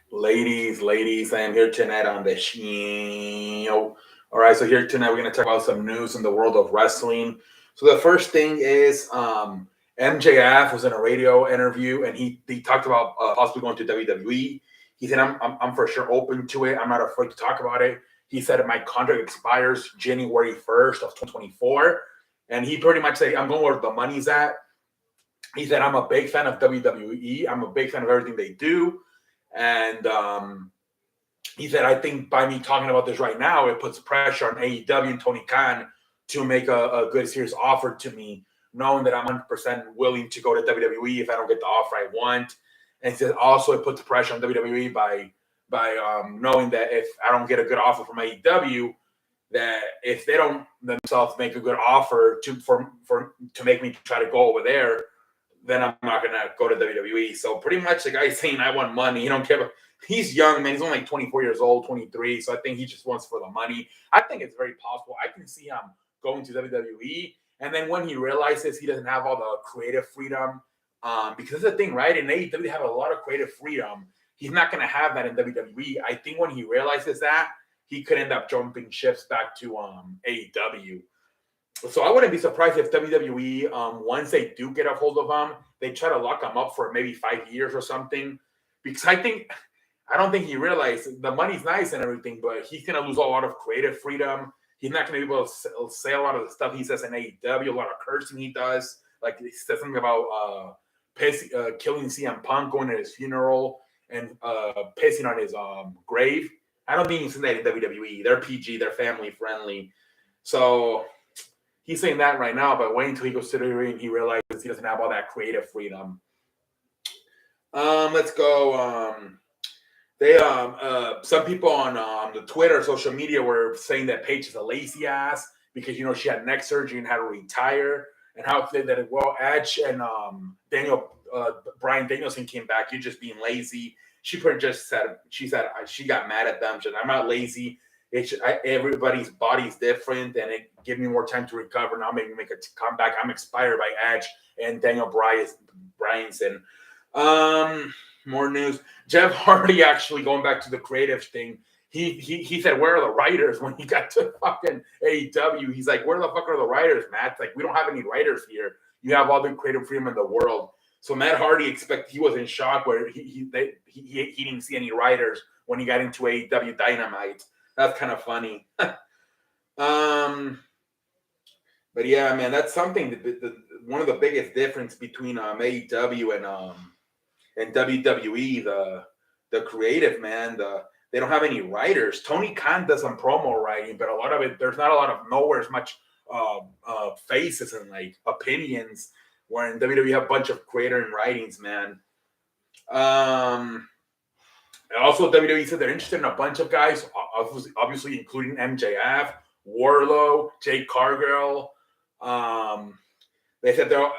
Ladies, I am here tonight on the show. All right, so here tonight we're going to talk about some news in the world of wrestling. So the first thing is MJF was in a radio interview and he talked about possibly going to WWE. He said, I'm for sure open to it. I'm not afraid to talk about it. He said my contract expires January 1st of 2024. And he pretty much said, I'm going where the money's at. He said, I'm a big fan of WWE. I'm a big fan of everything they do. And he said, I think by me talking about this right now, it puts pressure on AEW and Tony Khan to make a good, serious offer to me, knowing that I'm 100% willing to go to WWE if I don't get the offer I want. And he said also it puts pressure on WWE by knowing that if I don't get a good offer from AEW, that if they don't themselves make a good offer to make me try to go over there, then I'm not gonna go to WWE. So pretty much the guy's saying I want money. He don't care. He's young, man. He's only like 24 years old, 23. So I think he just wants for the money. I think it's very possible. I can see him going to WWE. And then when he realizes he doesn't have all the creative freedom, because that's the thing, right? In AEW, they have a lot of creative freedom. He's not going to have that in WWE. I think when he realizes that, he could end up jumping ships back to AEW. So I wouldn't be surprised if WWE, once they do get a hold of him, they try to lock him up for maybe 5 years or something. Because I don't think he realized the money's nice and everything, but he's going to lose a lot of creative freedom. He's not going to be able to say a lot of the stuff he says in AEW, a lot of cursing he does. Like he says something about killing CM Punk, going to his funeral, and pissing on his grave. I don't think he's in that in WWE. They're PG, they're family friendly. So he's saying that right now, but wait until he goes to the ring, he realizes he doesn't have all that creative freedom. Let's go. Some people on the Twitter, social media, were saying that Paige is a lazy ass because she had neck surgery and had to retire, and how that Edge and Bryan Danielson came back. You're just being lazy. She pretty just said she got mad at them. She said, I'm not lazy. Everybody's body's different, and it give me more time to recover. Now maybe make a comeback. I'm expired by Edge and Daniel Bryanson. More news. Jeff Hardy, actually going back to the creative thing, he said, where are the writers when he got to fucking AEW? He's like, where the fuck are the writers, Matt? Like, we don't have any writers here. You have all the creative freedom in the world. So Matt Hardy he was in shock where he didn't see any writers when he got into AEW Dynamite. That's kind of funny. But yeah, man, that's something. One of the biggest difference between AEW and WWE, the creative, man, they don't have any writers. Tony Khan does some promo writing, but a lot of it, there's not a lot of nowhere as much faces and like opinions. Where in WWE you have a bunch of creator and writings, man. Also, WWE said they're interested in a bunch of guys, obviously including MJF, Wardlow, Jade Cargill. They said they're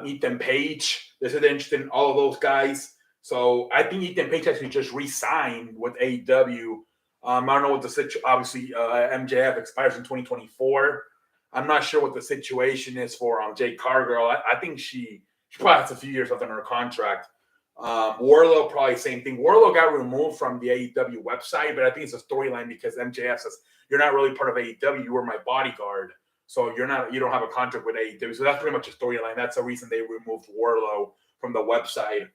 Ethan Page. They said they're interested in all of those guys. So I think Ethan Page actually just re-signed with AEW. I don't know what the situation. Obviously, MJF expires in 2024. I'm not sure what the situation is for Jade Cargill. I think she probably has a few years left on her contract. Wardlow, probably same thing. Wardlow got removed from the AEW website, but I think it's a storyline because MJF says, you're not really part of AEW. You were my bodyguard. So you don't have a contract with AEW. So that's pretty much a storyline. That's the reason they removed Wardlow from the website.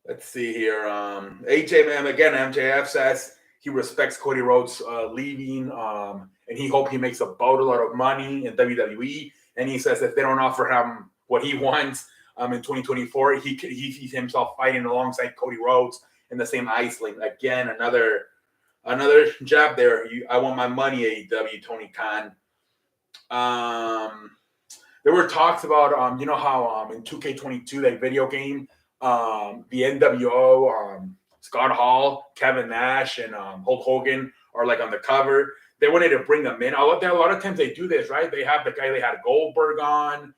Let's see here. MJF says he respects Cody Rhodes leaving, and he hopes he makes a boatload of money in WWE. And he says if they don't offer him what he wants in 2024, he sees himself fighting alongside Cody Rhodes in the same Iceland. Again, another jab there. I want my money, AEW, Tony Khan. There were talks about, how in 2K22, that video game, the NWO, Scott Hall, Kevin Nash, and Hulk Hogan are like on the cover. They wanted to bring them in. A lot of times they do this, right? They have the guy they had Goldberg on.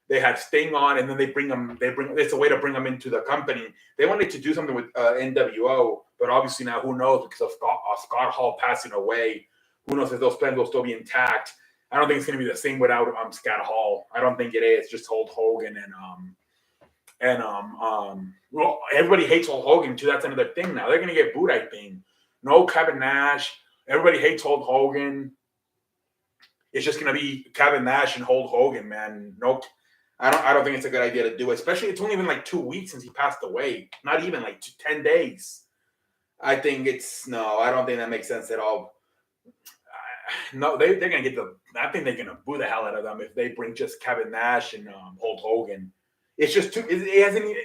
They had Sting on, and then they bring them. It's a way to bring them into the company. They wanted to do something with NWO, but obviously now who knows because of Scott Hall passing away. Who knows if those plans will still be intact? I don't think it's going to be the same without Scott Hall. I don't think it is. Just Hulk Hogan And well, everybody hates Hulk Hogan too. That's another thing now. They're gonna get booed, I think. No Kevin Nash. Everybody hates Hulk Hogan. It's just gonna be Kevin Nash and Hulk Hogan, man. No, I don't think it's a good idea to do it. Especially it's only been like 2 weeks since he passed away. Not even like 10 days. I think it's no. I don't think that makes sense at all. No, they're gonna get the. I think they're gonna boo the hell out of them if they bring just Kevin Nash and Hulk Hogan. It's just too. It hasn't.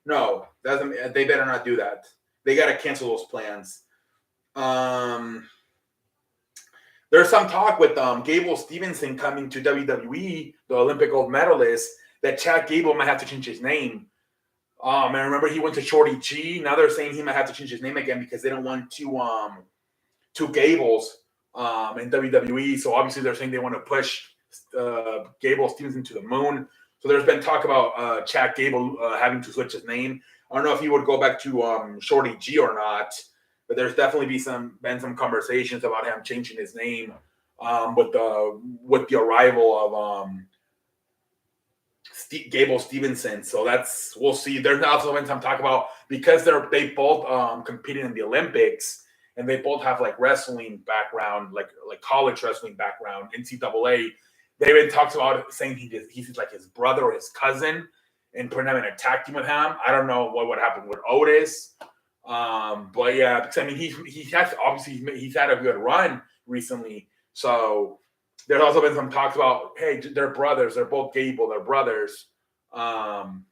No, doesn't. They better not do that. They gotta cancel those plans. There's some talk with Gable Stevenson coming to WWE, the Olympic gold medalist, that Chad Gable might have to change his name. And remember he went to Shorty G. Now they're saying he might have to change his name again because they don't want two Gables in WWE. So obviously they're saying they want to push Gable Stevenson to the moon. So there's been talk about Chad Gable having to switch his name. I don't know if he would go back to Shorty G or not, but there's definitely been some conversations about him changing his name with the arrival of Gable Stevenson. So we'll see. There's also been some talk about because they both competed in the Olympics and they both have like wrestling background, like college wrestling background, NCAA. They've been talks about saying he's like his brother or his cousin and putting him in a tag team with him. I don't know what would happen with Otis. But yeah, because I mean he's had a good run recently. So there's also been some talks about, hey, they're brothers, they're both Gable, they're brothers, and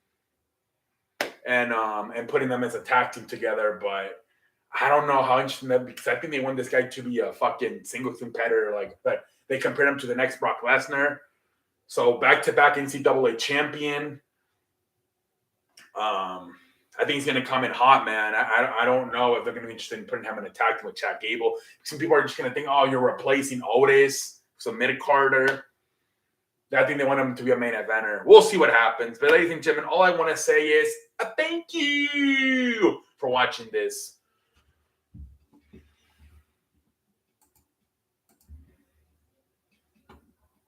putting them as a tag team together. But I don't know how interesting that, because I think they want this guy to be a fucking singles competitor, but they compared him to the next Brock Lesnar. So back-to-back NCAA champion. I think he's going to come in hot, man. I don't know if they're going to be interested in putting him in a tag team with Chad Gable. Some people are just going to think, oh, you're replacing Otis, some mid-carder. I think they want him to be a main eventer. We'll see what happens. But ladies and gentlemen, all I want to say is thank you for watching this.